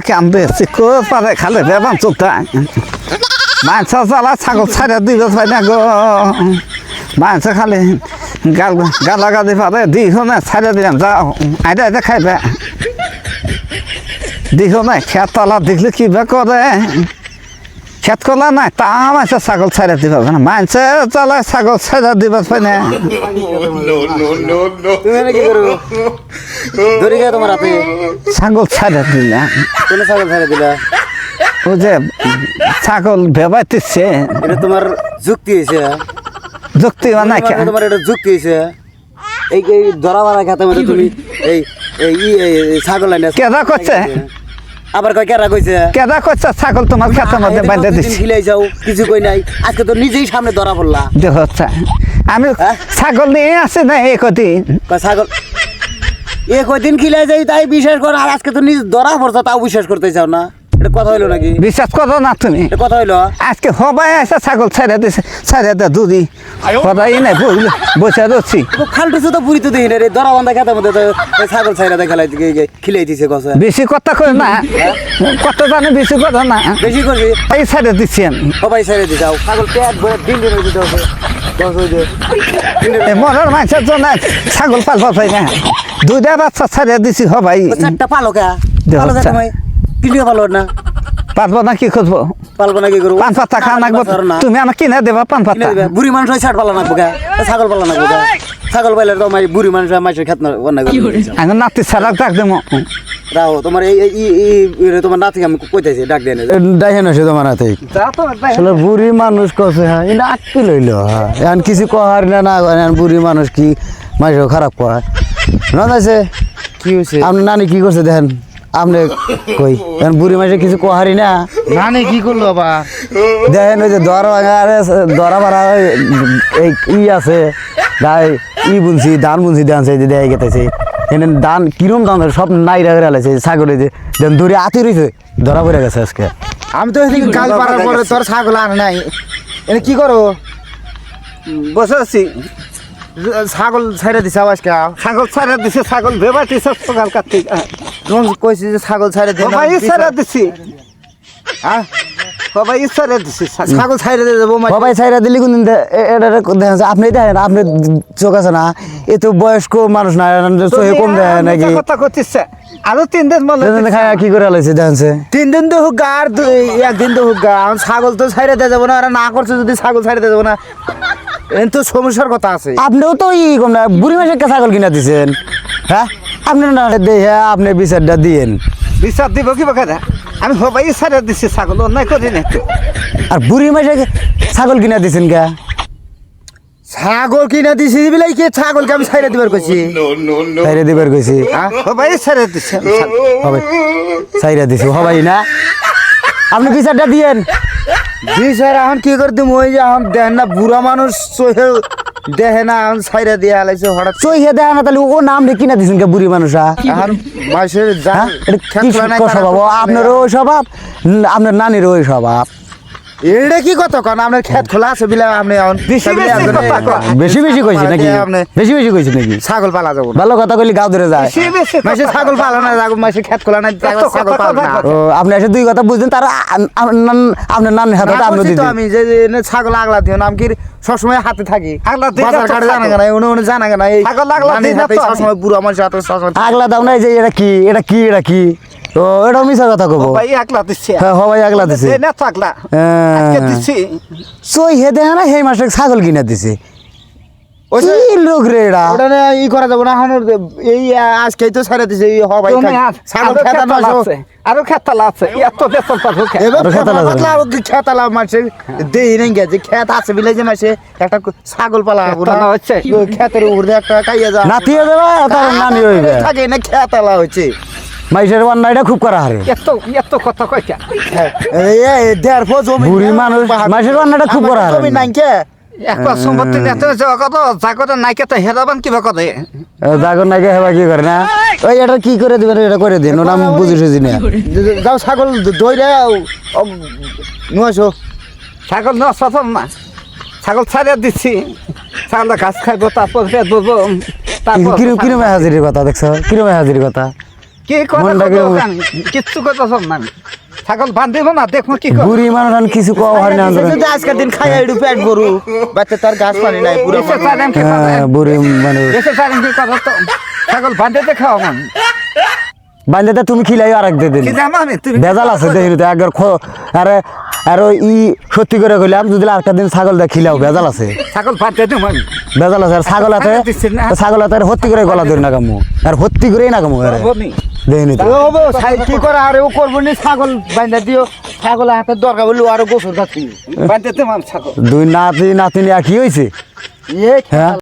কান্দে চিকো পারে খালে বেবান চলতা মাংস জ্বালা ছাগল ছাড়া দিবে পাই না গো মাংস খালে গালাগালি পারে দিহ না ছাড়া দিলাম যাও আইডা আইডা খাইবে দিহ না খেত তলা দেখলে কি বা করে খেত কলা নাই তা মাংস ছাগল ছাড়া দিবে না মাংস জ্বালা ছাগল ছাড়া দিবে পাই না ছাগল ছাড়া দিলা ছাগল ছাড়া দিলা ও যে ছাগল ভেবাইতেছে এটা তোমার যুক্তি হয়েছে যুক্তি নাই তোমার এটা যুক্তি হয়েছে এই ধরা মারা খাতে মধ্যে তুমি এই ছাগল আইনা কেদা করছে আবার কয় কেরা কইছে কেদা করছে ছাগল তোমার খেতের মধ্যে বাইন্ধে দিচ্ছে খিলাই যাও কিছু কই নাই আজকে তো নিজেই সামনে ধরা পড়লা দেখ আমি ছাগল নিয়ে আসি না এই কদিন ছাগল এ কদিন খিলাই যাই তাই বিশ্বাস কর আর আজকে তো নিজে ধরা পড়ছো তাও বিশ্বাস করতে চাও না এটা কথা হইলো নাকি বিশ্বাস করো না তুমি এটা কথা হইলো আজকে সবাই আছে ছাগল ছেড়ে দিছে ছেড়ে দে দুদি সবাই নাই বসে রচ্ছি ফালতু তো বুড়ি তো দেখি না রে ধরা বান্ধা খেতে মধ্যে তো ছাগল ছাইরা দেখালাই খিলাই দিছে কথা বেশি কথা কই না কত জানে বেশি কথা না বেশি করবি এই ছেড়ে দিচ্ছি আমি সবাই ছেড়ে দি যাও ছাগল পেট ভরে দিন দিন হয়ে যেতে হবে মরার মাংসের জন্য ছাগল পালবা পাই না দুইটা বাচ্চা ছেড়ে দিছি সবাই চারটা পালো কে পালো কে তুমি তিনটা পালো না পারবো না কি করবো পালবো না কি করবো পান পাতা খা নাকবো তুমি আমাকে কিনে দেবা পান পাতা বুড়ি মানুষ হয় ছাড় পালা নাকবো কে ছাগল পালা নাকবো কে ছাগল পাইলে তো আমার বুড়ি মানুষ মাসের খেত না আমি নাতি ছাড়া ডাক দেবো রাও তোমার তোমার নাতিকে আমি কইতেছি ডাক দেয় ডাইহে নছে তোমার হাতে আসলে বুড়ি মানুষ কছে হ্যাঁ এটা আটকে লইল হ্যাঁ এখন কিছু কহার না না এখন বুড়ি মানুষ কি মানুষ খারাপ কয় না আছে কি হয়েছে আপনার নানি কি করছে দেখেন আপনি কই এখন বুড়ি মানুষের কিছু কহারি না নানি কি করলো আবার দেখেন ওই যে দরা ভাঙা দরা ভাড়া এই আছে বুনছি ধান বুনছি দেখছে যে দেখা গেতেছে এনে ধান কিরম ধান সব নাইরা করে আলাইছে ছাগল যে দূরে আতি রয়েছে ধরা পড়ে গেছে আজকে আমি তো কাল পারার পরে তোর ছাগল আনে নাই এনে কি করো বসে আছি ছাগল ছেড়ে দিছে আজকে ছাগল ছেড়ে দিছে ছাগল ভেবাইতেছে সকাল কার্তিক তোমার কইছি যে ছাগল ছেড়ে দে সবাই ছেড়ে দিছি হ্যাঁ সবাই ছেড়ে দিছি ছাগল ছেড়ে দিয়ে দেবো সবাই ছাইরা দিলি কোনদিন এটা দেখেন আপনি দেখেন আপনি চোখ আছে না এ তো বয়স্ক মানুষ না চোখে কম দেয় নাকি কথা করতেছে আরো 3 দিন মনে কি করে আলাইছে দেখছে 3 দিন তো হোক গা আর 1 দিন তো হোক গা ছাগল তো ছেড়ে দিয়ে যাবো না আর না করছে যদি ছাগল ছেড়ে দিয়ে যাবো না এন তো সমস্যার কথা আছে আপনিও তো কম না বুড়ি মাসে ছাগল কিনা দিছেন হ্যাঁ আপনি না দেখে আপনি বিচারটা দিয়েন বিচার দিব কি বাকা আমি সবাই ছেড়ে দিছি ছাগল অন্যায় করি না আর বুড়ি মাসে ছাগল কিনা দিছেন কে ছাগল কিনা দিছি বিলাই কি ছাগলকে আমি ছাইরা দিবার কইছি ছাইরা দিবার কইছি সবাই ছেড়ে দিছে হবে ছাইরা দিছি সবাই না আপনি বিচারটা দিয়েন বিচার এখন কি করে দিম ওই যে এখন দেখেন না বুড়া মানুষ চোখে দেখে না এখন ছাইরা দিয়ে আলাইছে হঠাৎ চইহে দেয় না তাহলে ও নাম রে কিনা দিছেন কে বুড়ি মানুষা এখন মাসের স্বভাব আপনারও ওই স্বভাব আপনার নানির ওই স্বভাব এটা কি কথা কন আপনার খেত খোলা আছে বিলা আপনি এখন বেশি বেশি কইছি নাকি বেশি বেশি কইছি নাকি ছাগল পালা যাবো ভালো কথা কইলি গাও ধরে যায় মাসে ছাগল পালা না যাবো মাসে খেত খোলা না ছাগল পালা না ও আপনি এসে দুই কথা বুঝছেন তার আপনার নানির হাতে আপনি দিতে আমি যে ছাগল আগলা দিও নাম কি সবসময় হাতে থাকি বাজার ঘাটে জানা কেন উনি জানা কেন এই ছাগল আগলা দিই না তো সবসময় বুড়া মানুষ হাতে সবসময় আগলা দাও না যে এটা কি এটা কি এটা কি ও এটা মিছা কথা কব সবাই আগলা দিছে হ্যাঁ সবাই আগলা দিছে না থাকলা আজকে দিছি সই হে দেয় না সেই মাসে ছাগল কিনা দিছে কি লোক রে এটা ওটা না ই করা যাবে না এখন এই আজকেই তো ছেড়ে দিছে এই হবাই ছাগল খেতা না আরো খেতালা আছে এত বেতন পাবো খেতালা মাসে দেই নাই গেছে খেত আছে বিলে যে মাসে একটা ছাগল পালা হচ্ছে খেতের উপরে একটা কাইয়া যা নাতিয়ে দেবা তার নানি হইবে থাকে না খেতালা হচ্ছে মাইসের অন্যায়টা খুব করা হারে এত কথা কইটা এই দেড় ফো জমি বুড়ি মানুষ মাইসের অন্যায়টা খুব করা হারে জমি নাই কে একবার সম্পত্তি নেতে যাওয়া কত জাগতে নাইকে তো হেরাবান কিবা করে জাগর নাইকে হেবা কি করে না ওই এটা কি করে দিবেন এটা করে দিন ওটা আমি বুঝি সুঝি না যাও ছাগল দইরে নুয়াছো ছাগল না সফল না ছাগল ছাড়িয়ে দিচ্ছি ছাগল ঘাস খাইবো তারপর পেট বলবো কিরমে হাজিরির কথা দেখছো কিরমে হাজিরির কথা কি কথা মনটা কিরম? কিচ্ছু কথা শোন না আমি। ছাগল বান্ধিব না দেখো কি করে। বুড়ি মানুষ আর কিছু কওয়া হয় না সে যদি আজকের দিন খাই একটু পেট গরু বাচ্চা তার ঘাস পানি নাই পুরো বেঁচে থাকেন কি কথা? হ্যাঁ বুড়ি মানুষ বেঁচে থাকেন কি কথা তো? ছাগল বান্ধিতে খাওয়া মানে বান্ধে তুমি খিলাই আর এক দিন কি জানো আমি তুমি ভেজাল আছে দেখি তো একবার আরে আর ই সত্যি করে কইলাম যদি আরেকটা দিন ছাগল দেখ খিলাও ভেজাল আছে ছাগল বান্ধে দেবো আমি ভেজাল আছে আর ছাগল হাতে দিচ্ছেন না? ছাগল হাতে হত্যি করে গলা ধরে না কামু আর হত্যি করেই না কামু আরে বনি দেখিনি তো ও বউ কি করে আরে ও করবো নি ছাগল বাইন্দা দিও ছাগল হাতে দরকার বলি আরো গোসল খাচ্ছি বান্ধে দেবো আমি ছাগল দুই নাতি নাতিনি কি হয়েছে এ হ্যাঁ